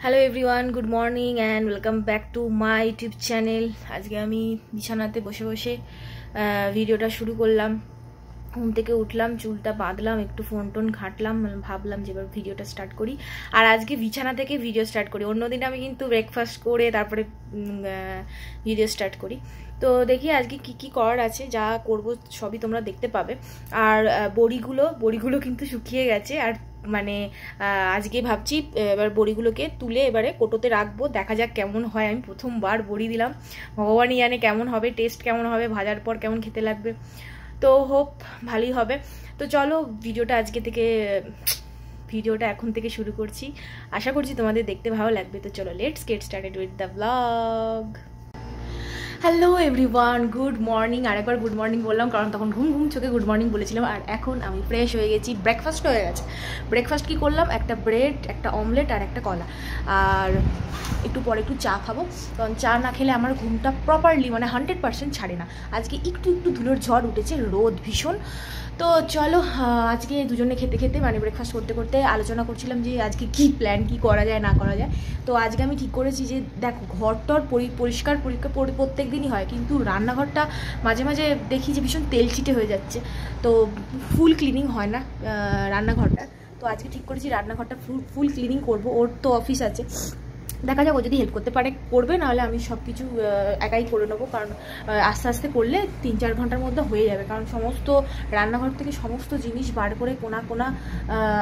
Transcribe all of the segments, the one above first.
Hello everyone, good morning and welcome back to my YouTube channel. আজকে আমি বিছানাতে বসে বসে ভিডিওটা শুরু করলাম। ঘুম থেকে উঠলাম, চুলটা বাঁধলাম, একটু ফোন টোন ঘাঁটলাম, ভাবলাম যে এবার ভিডিওটা স্টার্ট করি। আর আজকে বিছানা থেকে ভিডিও স্টার্ট করি। অন্যদিন আমি কিন্তু ব্রেকফাস্ট করে তারপরে ভিডিও স্টার্ট করি। তো দেখি আজকে কি কি করার আছে, যা করব সবই তোমরা দেখতে পাবে। আর বড়িগুলো কিন্তু শুকিয়ে গেছে। আর মানে আজকে ভাবছি এবার বড়িগুলোকে তুলে এবারে কোটোতে রাখবো, দেখা যাক কেমন হয়। আমি প্রথমবার বড়ি দিলাম, ভগবানই জানে কেমন হবে, টেস্ট কেমন হবে, ভাজার পর কেমন খেতে লাগবে। তো হোপ ভালোই হবে। তো চলো ভিডিওটা এখন থেকে শুরু করছি। আশা করছি তোমাদের দেখতে ভালো লাগবে। তো চলো, let's get started with the blog. Hello everyone, good morning. আরেকবার গুড মর্নিং বললাম কারণ তখন ঘুম চোখে গুড মর্নিং বলেছিলাম। আর এখন আমি ফ্রেশ হয়ে গেছি, ব্রেকফাস্ট হয়ে গেছে। ব্রেকফাস্ট কী করলাম, একটা ব্রেড, একটা অমলেট আর একটা কলা। আর একটু পরে একটু চা খাবো, কারণ চা না খেলে আমার ঘুমটা প্রপারলি 100% ছাড়ে না। আজকে একটু ধুলোর ঝড় উঠেছে, রোদ ভীষণ। তো চলো, আজকে দুজনে খেতে খেতে ব্রেকফাস্ট করতে করতে আলোচনা করছিলাম যে আজকে কি প্ল্যান, কি করা যায় না করা যায়। তো আজকে আমি ঠিক করেছি যে দেখো, ঘরটর পরিষ্কার প্রত্যেক দিনই হয়, কিন্তু রান্নাঘরটা মাঝে মাঝে দেখি যে ভীষণ তেলচিটে হয়ে যাচ্ছে। তো ফুল ক্লিনিং হয় না রান্নাঘরটা। তো আজকে ঠিক করেছি রান্নাঘরটা ফুল ক্লিনিং করবো। ওর তো অফিস আছে, দেখা যাক ও যদি হেল্প করতে পারে করবে, নাহলে আমি সব কিছু একাই করে নেবো। কারণ আস্তে আস্তে করলে 3-4 ঘন্টার মধ্যে হয়ে যাবে। কারণ সমস্ত রান্নাঘর থেকে সমস্ত জিনিস বার করে কোনা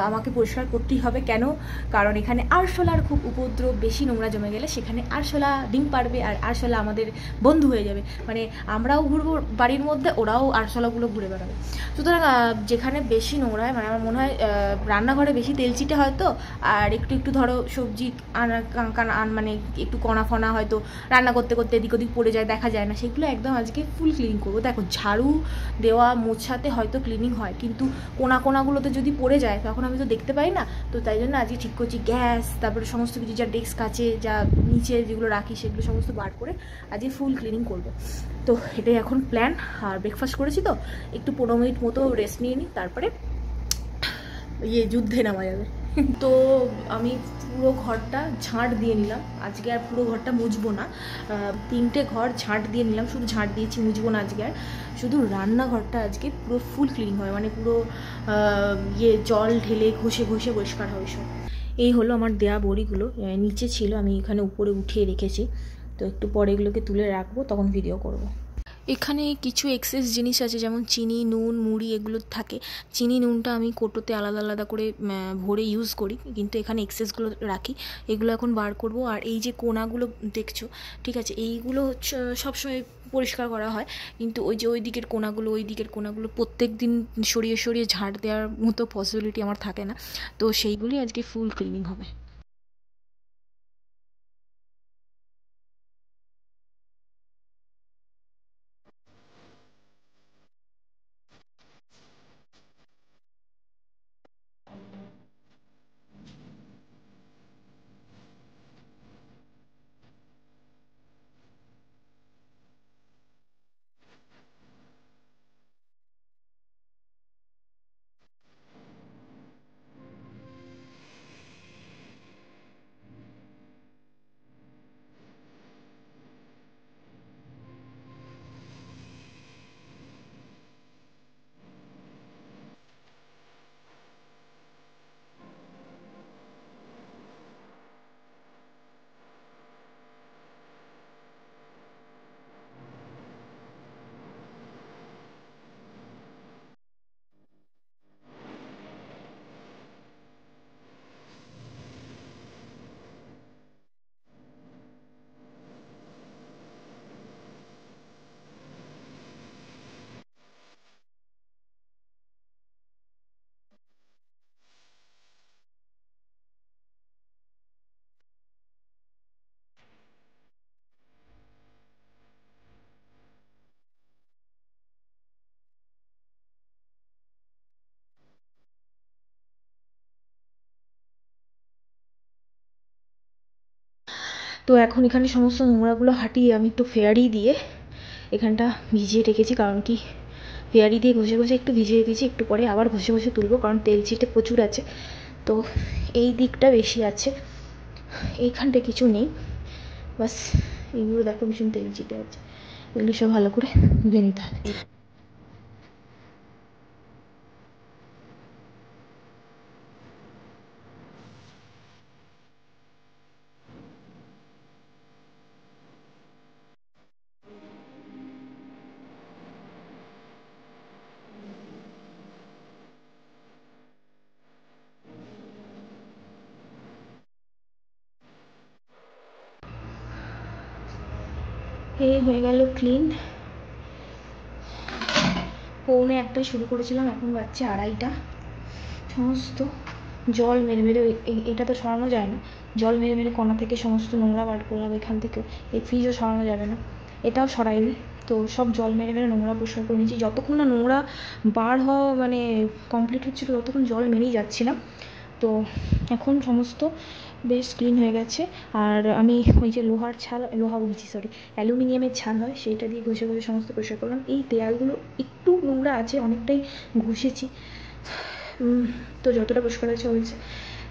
আমাকে পরিষ্কার করতেই হবে। কেন? কারণ এখানে আরশোলার খুব উপদ্রব, বেশি নোংরা জমে গেলে সেখানে আরশোলা ডিম পারবে, আর আরশোলা আমাদের বন্ধু হয়ে যাবে। আমরাও ঘুরবো বাড়ির মধ্যে, ওরাও আরশোলাগুলো ঘুরে বেড়াবে। সুতরাং যেখানে বেশি নোংরা হয়, আমার মনে হয় রান্নাঘরে বেশি তেলচিটে হয়তো, আর একটু ধরো সবজি একটু কণা ফনা হয়তো রান্না করতে করতে এদিক ওদিক পড়ে যায়, দেখা যায় না, সেগুলো একদম আজকে ফুল ক্লিনিং করবো। দেখো, ঝাড়ু দেওয়া মোছাতে হয়তো ক্লিনিং হয়, কিন্তু কোনাগুলোতে যদি পড়ে যায় তখন আমি তো দেখতে পাই না। তো তাই জন্য আজকে ঠিক করছি গ্যাস, তারপরে সমস্ত কিছু যা ডেস্ক আছে, যা নিচে যেগুলো রাখি সেগুলো সমস্ত বার করে আজকে ফুল ক্লিনিং করবো। তো এটাই এখন প্ল্যান। আর ব্রেকফাস্ট করেছি তো একটু 15 মিনিট মতো রেস্ট নিয়ে নিই, তারপরে যুদ্ধে নামা যাবে। তো আমি পুরো ঘরটা ঝাঁট দিয়ে নিলাম। আজকে আর পুরো ঘরটা মুছবো না, 3টে ঘর ঝাঁট দিয়ে নিলাম, শুধু ঝাঁট দিয়েছি, মুছবো না আজকে আর। শুধু রান্নাঘরটা আজকে পুরো ফুল ক্লিন হবে, পুরো জল ঢেলে ঘষে পরিষ্কার হবে সব। এই হলো আমার দেয়া বড়িগুলো, নিচে ছিল, আমি এখানে উপরে উঠিয়ে রেখেছি। তো একটু পরে এগুলোকে তুলে রাখবো, তখন ভিডিও করব। এখানে কিছু এক্সেস জিনিস আছে, যেমন চিনি, নুন, মুড়ি এগুলো থাকে। চিনি নুনটা আমি কোটোতে আলাদা করে ভরে ইউজ করি, কিন্তু এখানে এক্সেসগুলো রাখি। এগুলো এখন বার করব। আর এই যে কোনাগুলো দেখছো, ঠিক আছে, এইগুলো সবসময় পরিষ্কার করা হয়, কিন্তু ওই দিকের কোনাগুলো প্রত্যেক দিন সরিয়ে ঝাড় দেওয়ার মতো পসিবিলিটি আমার থাকে না। তো সেইগুলি আজকে ফুল ক্লিনিং হবে। তো এখন এখানে সমস্ত নোংরাগুলো হাঁটিয়ে আমি একটু ফেয়ারি দিয়ে এখানটা ভিজিয়ে রেখেছি। কারণ কি, ফেয়ারি দিয়ে ঘষে একটু ভিজিয়ে রেখেছি, একটু পরে আবার ঘষে তুলবো, কারণ তেল চিটে প্রচুর আছে। তো এই দিকটা বেশি আছে। এইখানটা কিছু নেই, বাস এইগুলো দেখো ভীষণ তেল চিটে আছে, এগুলো সব ভালো করে ধুয়ে নিতে হবে। এই হয়ে গেল ক্লিন। 1:45 শুরু করেছিলাম, এখন বাজছে 2:30। সমস্ত জল মেরে মেরে, এটা তো সরানো যায় না, জল মেরে মেরে কোণা থেকে সমস্ত নোংরা বার করলাম এখান থেকে। এই ফ্রিজও সরানো যাবে না, এটাও সরাইনি, তো সব জল মেরে মেরে নোংরা পরিষ্কার করে নিয়েছি। যতক্ষণ না নোংরা বার হওয়া মানে কমপ্লিট হচ্ছিলো ততক্ষণ জল মেরেই যাচ্ছিলাম। তো এখন সমস্ত বেশ ক্লিন হয়ে গেছে। আর আমি ওই যে লোহা বলছি, সরি, অ্যালুমিনিয়ামের ছাল হয়, সেইটা দিয়ে ঘষে ঘষে সমস্ত পরিষ্কার করলাম। এই দেয়ালগুলো একটু নোংরা আছে, অনেকটাই ঘষেছি, তো যতটা পরিষ্কার হয়েছে।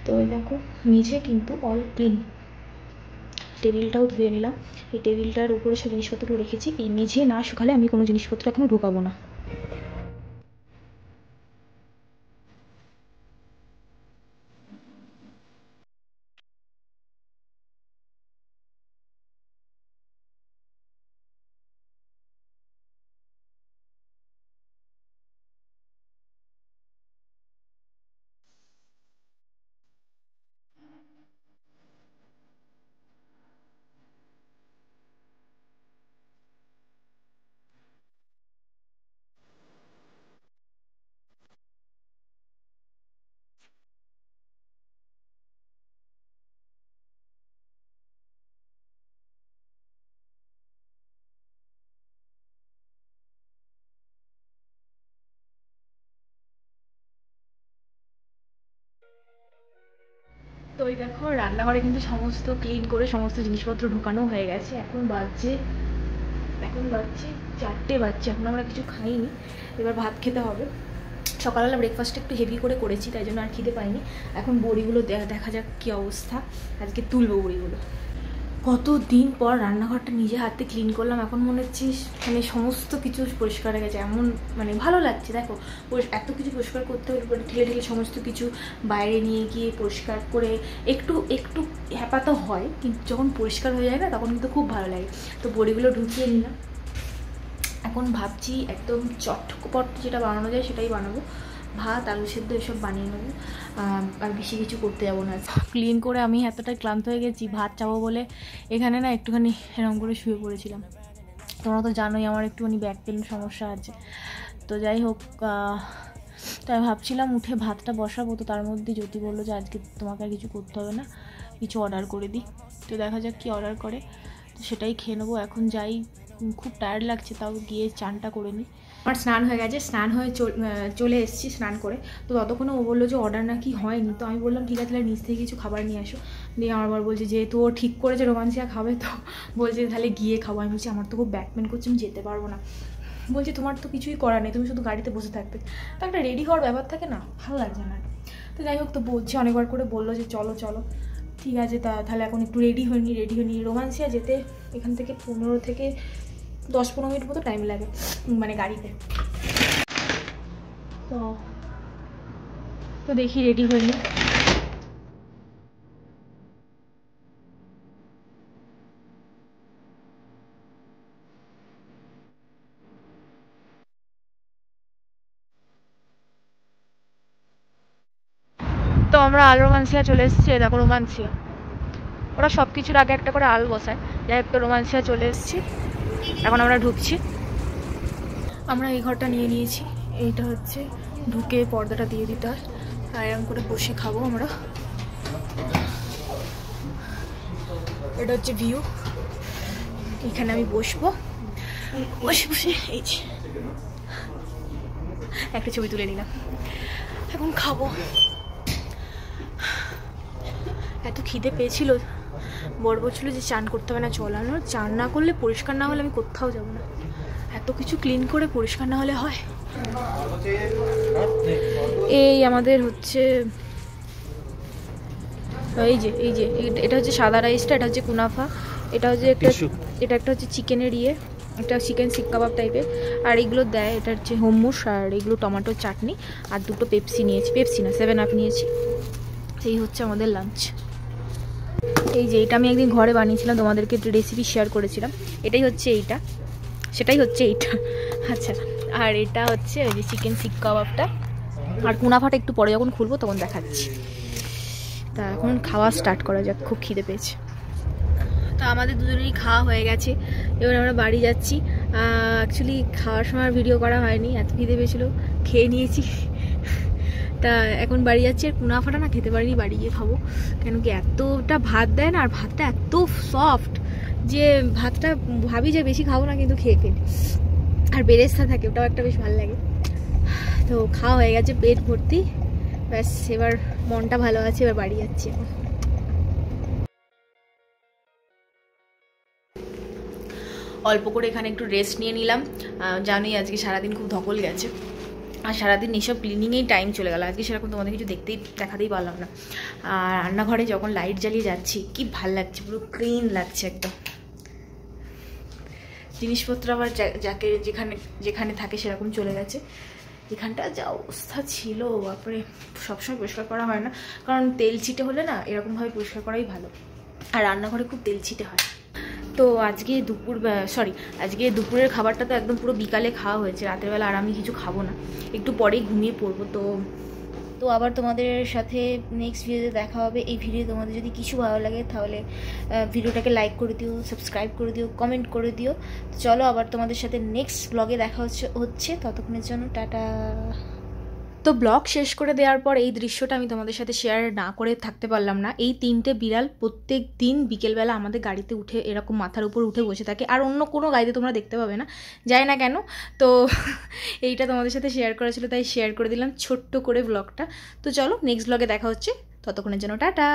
তো ওই দেখো মেঝে কিন্তু অল ক্লিন। টেবিলটাও ধুয়ে নিলাম, এই টেবিলটার উপরে সব জিনিসপত্র রেখেছি। এই মেঝে না শুকালে আমি কোনো জিনিসপত্র এখনো ঢোকাবো না। তো ওই দেখো রান্নাঘরে কিন্তু সমস্ত ক্লিন করে সমস্ত জিনিসপত্র ঢোকানো হয়ে গেছে। এখন বাজছে 4টে বাজছে, এখন আমরা কিছু খাইনি, এবার ভাত খেতে হবে। সকালবেলা ব্রেকফাস্টটা একটু হেভি করেছি, তাই জন্য আর খিদে পাইনি। এখন বড়িগুলো দেখা যাক কী অবস্থা, আজকে তুলবো বড়িগুলো। কতদিন পর রান্নাঘরটা নিজে হাতে ক্লিন করলাম, এখন মনে হচ্ছে মানে সমস্ত কিছু পরিষ্কার হয়ে গেছে, এমন মানে ভালো লাগছে। দেখো এত কিছু পরিষ্কার করতে হলে ঠেলে ঠেলে সমস্ত কিছু বাইরে নিয়ে গিয়ে পরিষ্কার করে একটু একটু হ্যাপাতো হয়, কিন্তু যখন পরিষ্কার হয়ে যায় না তখন কিন্তু খুব ভালো লাগে। তো বড়িগুলো ঢুকিয়ে নিলাম, এখন ভাবছি একদম চটপট যেটা বানানো যায় সেটাই বানাবো। ভাত আলু সেদ্ধ এসব বানিয়ে নেবো, আর বেশি কিছু করতে যাবো না। ক্লিন করে আমি এতটাই ক্লান্ত হয়ে গেছি, ভাত চাবো বলে এখানে না একটুখানি এরকম করে শুয়ে পড়েছিলাম। তোমরা তো জানোই আমার একটুখানি ব্যাক পেন সমস্যা আছে। তো যাই হোক, তাই ভাবছিলাম উঠে ভাতটা বসাবো, তো তার মধ্যে জ্যোতি বললো যে আজকে তোমাকে আর কিছু করতে হবে না, কিছু অর্ডার করে দিই। তো দেখা যাক কি অর্ডার করে, তো সেটাই খেয়ে নেবো। এখন যাই, খুব টায়ার্ড লাগছে, তাও গিয়ে চানটা করে নিই। আমার স্নান হয়ে গেছে, স্নান হয়ে চলে এসেছি স্নান করে। তো ততক্ষণে ও বললো যে অর্ডার নাকি হয়নি, তো আমি বললাম ঠিক আছে তাহলে নিচ থেকে কিছু খাবার নিয়ে আসো। দিয়ে আমার বর বলছে যেহেতু ও ঠিক করেছে রোমান্সিয়া খাবে, তো বলছে তাহলে গিয়ে খাবো। আমি বলছি আমার তো খুব ব্যাক পেন করছে, আমি যেতে পারবো না। বলছি তোমার তো কিছুই করার নেই, তুমি শুধু গাড়িতে বসে থাকবে, তো একটা রেডি হওয়ার ব্যাপার থাকে না, ভালো লাগছে না। তো যাই হোক, তো বলছি অনেকবার করে বললো যে চলো চলো, ঠিক আছে তাহলে এখন একটু রেডি হয়নি। রোমান্সিয়া যেতে এখান থেকে 15 থেকে 10-15 মিনিট মতো টাইম লাগে, মানে গাড়িতে। তো দেখি রেডি হয়নি। তো আমরা আল রোমান্সিয়া চলে এসেছি, দেখো রোমান্সিয়া, ওরা সব কিছুর আগে একটা করে আল বসায়। যাই হোক, তো রোমান্সিয়া চলে এসেছি, এখন আমরা ঢুকছি। আমরা এই ঘরটা নিয়ে নিয়েছি, এইটা হচ্ছে ঢুকে পর্দাটা দিয়ে দিতে হয়, আর এরকম করে বসে খাবো আমরা। এটা হচ্ছে ভিউ, এখানে আমি বসবো, বসে বসে এই যে একটা ছবি তুলে নিলাম, এখন খাবো। এত খিদে পেয়েছিল, বর বলছিল যে চান করতে হবে না, চলানো চান না করলে পরিষ্কার না হলে আমি কোথাও যাব না। এত কিছু ক্লিন করে পরিষ্কার না হলে হয়? এই আমাদের হচ্ছে এই যে এটা হচ্ছে সাদা রাইসটা, এটা হচ্ছে কুনাফা, এটা হচ্ছে একটা হচ্ছে চিকেনের একটা চিকেন শিক কাবাব টাইপের, আর এগুলো দেয় এটা হচ্ছে হোমমুস, আর এগুলো টমেটোর চাটনি, আর দুটো পেপসি নিয়েছি, পেপসি না 7 আপ নিয়েছি। এই হচ্ছে আমাদের লাঞ্চ। এই যে এটা আমি একদিন ঘরে বানিয়েছিলাম, তোমাদেরকে রেসিপি শেয়ার করেছিলাম। এটাই হচ্ছে এইটা, সেটাই হচ্ছে এইটা। আচ্ছা, আর এটা হচ্ছে ওই যে চিকেন শিক কাবাবটা, আর কুনাফাটা একটু পরে যখন খুলবো তখন দেখাচ্ছি। তা এখন খাওয়া স্টার্ট করা যাক, খুব খিদে পেয়েছে। তা আমাদের দুজনেরই খাওয়া হয়ে গেছে, এবার আমরা বাড়ি যাচ্ছি। অ্যাকচুয়ালি খাওয়ার সময় ভিডিও করা হয়নি, এত খিদে পেয়েছিলো, খেয়ে নিয়েছি। তা এখন বাড়ি যাচ্ছি, আর কুনাফাটা না খেতে পারিনি, বাড়ি গিয়ে খাবো। কেন কি এতটা ভাত দেয় না, আর ভাতটা এত সফট যে ভাতটা ভাবি যে বেশি খাবো না, কিন্তু খেয়ে ফেলি। আর বেরেস্তা থাকে, ওটাও একটা বেশ ভালো লাগে। তো খাওয়া হয়ে গেছে, পেট ভর্তি, ব্যাস এবার মনটা ভালো আছে, এবার বাড়ি যাচ্ছি এখন। অল্প করে এখানে একটু রেস্ট নিয়ে নিলাম, জানোই আজকে সারাদিন খুব ধকল গেছে, আর সারাদিন এইসব ক্লিনিংয়েই টাইম চলে গেল। আজকে সেরকম তোমাদের কিছু দেখাতেই পারলাম না। আর রান্নাঘরে যখন লাইট জ্বালিয়ে যাচ্ছি, কি ভাল লাগছে, পুরো ক্লিন লাগছে একদম। জিনিসপত্র আবার যাকে যেখানে থাকে সেরকম চলে গেছে। এখানটা যা অবস্থা ছিল, তারপরে সবসময় পরিষ্কার করা হয় না, কারণ তেল ছিটে হলে না এরকমভাবে পরিষ্কার করাই ভালো, আর রান্নাঘরে খুব তেল ছিটে হয়। তো আজকে দুপুরের খাবারটা তো একদম পুরো বিকালে খাওয়া হয়েছে, রাতের বেলা আর আমি কিছু খাবো না, একটু পরেই ঘুমিয়ে পড়বো। তো আবার তোমাদের সাথে নেক্সট ভিডিওতে দেখা হবে। এই ভিডিও তোমাদের যদি কিছু ভালো লাগে তাহলে ভিডিওটাকে লাইক করে দিও, সাবস্ক্রাইব করে দিও, কমেন্ট করে দিও। চলো আবার তোমাদের সাথে নেক্সট ব্লগে দেখা হচ্ছে, ততক্ষণের জন্য টাটা। তো ব্লগ শেষ করে দেওয়ার পর এই দৃশ্যটা আমি তোমাদের সাথে শেয়ার না করে থাকতে পারলাম না। এই 3টে বিড়াল প্রত্যেক দিন বিকেলবেলা আমাদের গাড়িতে উঠে এরকম মাথার উপর উঠে বসে থাকে, আর অন্য কোনো গাড়িতে তোমরা দেখতে পাবে না, যায় না কেন। তো এইটা তোমাদের সাথে শেয়ার করা ছিল, তাই শেয়ার করে দিলাম ছোট্ট করে ব্লগটা। তো চলো নেক্সট ব্লগে দেখা হচ্ছে, ততক্ষণের জন্য টাটা।